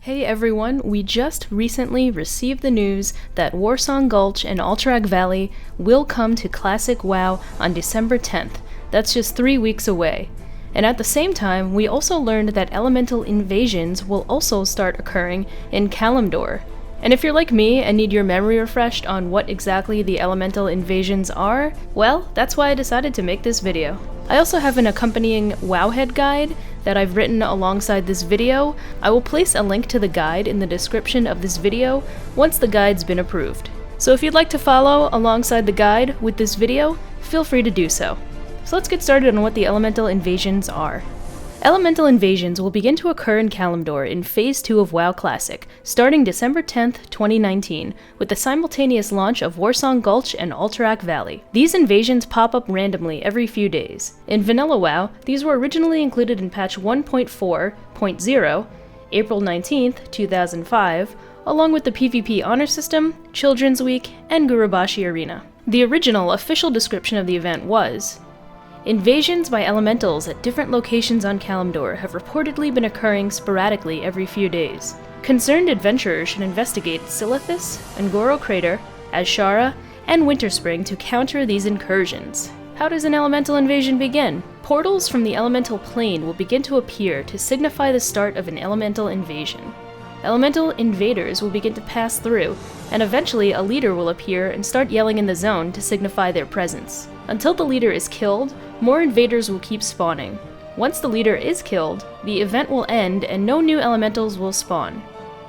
Hey everyone, we just recently received the news that Warsong Gulch and Alterac Valley will come to Classic WoW on December 10th. That's just 3 weeks away. And at the same time, we also learned that elemental invasions will also start occurring in Kalimdor. And if you're like me and need your memory refreshed on what exactly the elemental invasions are, well, that's why I decided to make this video. I also have an accompanying Wowhead guide that I've written alongside this video. I will place a link to the guide in the description of this video once the guide's been approved. So if you'd like to follow alongside the guide with this video, feel free to do so. So let's get started on what the elemental invasions are. Elemental invasions will begin to occur in Kalimdor in Phase 2 of WoW Classic, starting December 10th, 2019, with the simultaneous launch of Warsong Gulch and Alterac Valley. These invasions pop up randomly every few days. In Vanilla WoW, these were originally included in patch 1.4.0, April 19th, 2005, along with the PvP Honor System, Children's Week, and Gurubashi Arena. The original official description of the event was: invasions by elementals at different locations on Kalimdor have reportedly been occurring sporadically every few days. Concerned adventurers should investigate Silithus, Ngoro Crater, Azshara, and Winterspring to counter these incursions. How does an elemental invasion begin? Portals from the elemental plane will begin to appear to signify the start of an elemental invasion. Elemental invaders will begin to pass through, and eventually a leader will appear and start yelling in the zone to signify their presence. Until the leader is killed, more invaders will keep spawning. Once the leader is killed, the event will end and no new elementals will spawn.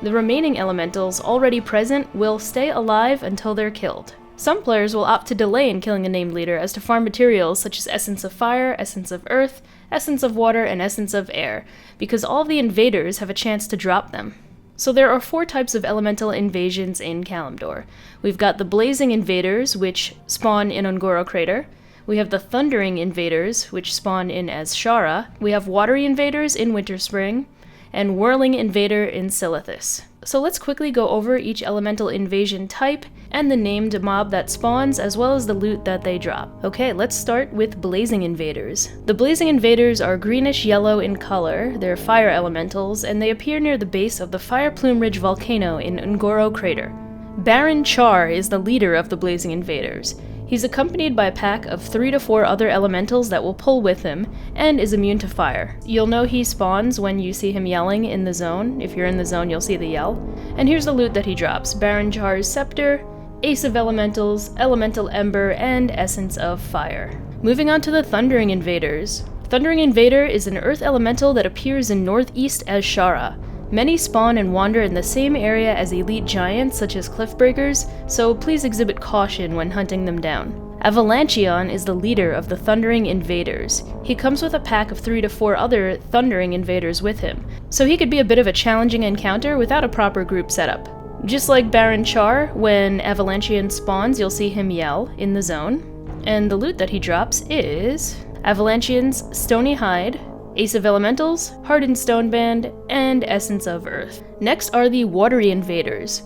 The remaining elementals already present will stay alive until they're killed. Some players will opt to delay in killing a named leader as to farm materials such as Essence of Fire, Essence of Earth, Essence of Water, and Essence of Air, because all of the invaders have a chance to drop them. So there are 4 types of elemental invasions in Kalimdor. We've got the Blazing Invaders, which spawn in Ngoro Crater. We have the Thundering Invaders, which spawn in Azshara. We have Watery Invaders in Winterspring, and Whirling Invader in Silithus. So let's quickly go over each elemental invasion type and the named mob that spawns, as well as the loot that they drop. Okay, let's start with Blazing Invaders. The Blazing Invaders are greenish-yellow in color, they're fire elementals, and they appear near the base of the Fire Plume Ridge volcano in Ngoro Crater. Baron Char is the leader of the Blazing Invaders. He's accompanied by a pack of 3 to 4 other elementals that will pull with him, and is immune to fire. You'll know he spawns when you see him yelling in the zone. If you're in the zone, you'll see the yell. And here's the loot that he drops: Baron Char's Scepter, Ace of Elementals, Elemental Ember, and Essence of Fire. Moving on to the Thundering Invaders. Thundering Invader is an earth elemental that appears in northeast Azshara. Many spawn and wander in the same area as elite giants such as Cliffbreakers, so please exhibit caution when hunting them down. Avalancheon is the leader of the Thundering Invaders. He comes with a pack of 3 to 4 other Thundering Invaders with him, so he could be a bit of a challenging encounter without a proper group setup. Just like Baron Char, when Avalancheon spawns, you'll see him yell in the zone. And the loot that he drops is Avalancheon's Stony Hide, Ace of Elementals, Hardened Stoneband, and Essence of Earth. Next are the Watery Invaders.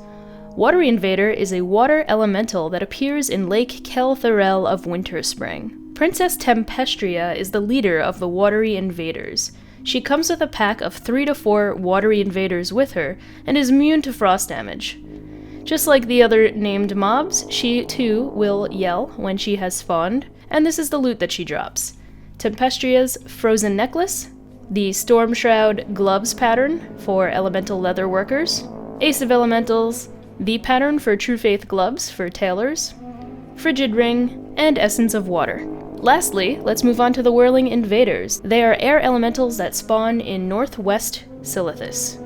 Watery Invader is a water elemental that appears in Lake Kel'Thurel of Winterspring. Princess Tempestria is the leader of the Watery Invaders. She comes with a pack of 3 to 4 Watery Invaders with her, and is immune to frost damage. Just like the other named mobs, she too will yell when she has spawned, and this is the loot that she drops: Tempestria's Frozen Necklace, the Storm Shroud Gloves pattern for elemental leather workers, Ace of Elementals, the pattern for True Faith Gloves for tailors, Frigid Ring, and Essence of Water. Lastly, let's move on to the Whirling Invaders. They are air elementals that spawn in northwest Silithus.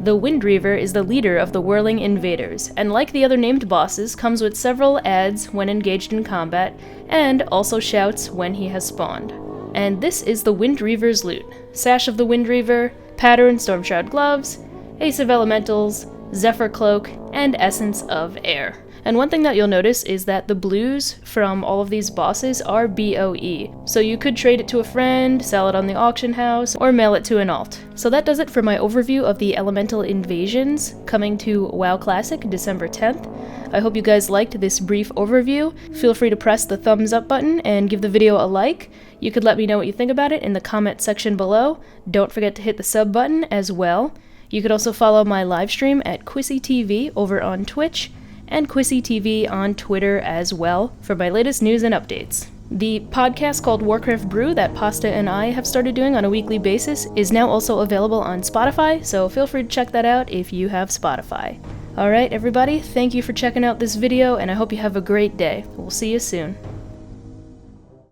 The Windreaver is the leader of the Whirling Invaders, and like the other named bosses, comes with several adds when engaged in combat, and also shouts when he has spawned. And this is the Windreaver's loot: Sash of the Windreaver, Pattern Stormshroud Gloves, Ace of Elementals, Zephyr Cloak, and Essence of Air. And one thing that you'll notice is that the blues from all of these bosses are BOE, so you could trade it to a friend, sell it on the auction house, or mail it to an alt. So that does it for my overview of the elemental invasions coming to WoW Classic December 10th. I hope you guys liked this brief overview. Feel free to press the thumbs up button and give the video a like. You could let me know what you think about it in the comment section below. Don't forget to hit the sub button as well. You could also follow my live stream at Quissy TV over on Twitch, and Quissy TV on Twitter as well for my latest news and updates. The podcast called Warcraft Brew that Pasta and I have started doing on a weekly basis is now also available on Spotify, so feel free to check that out if you have Spotify. Alright everybody, thank you for checking out this video, and I hope you have a great day. We'll see you soon.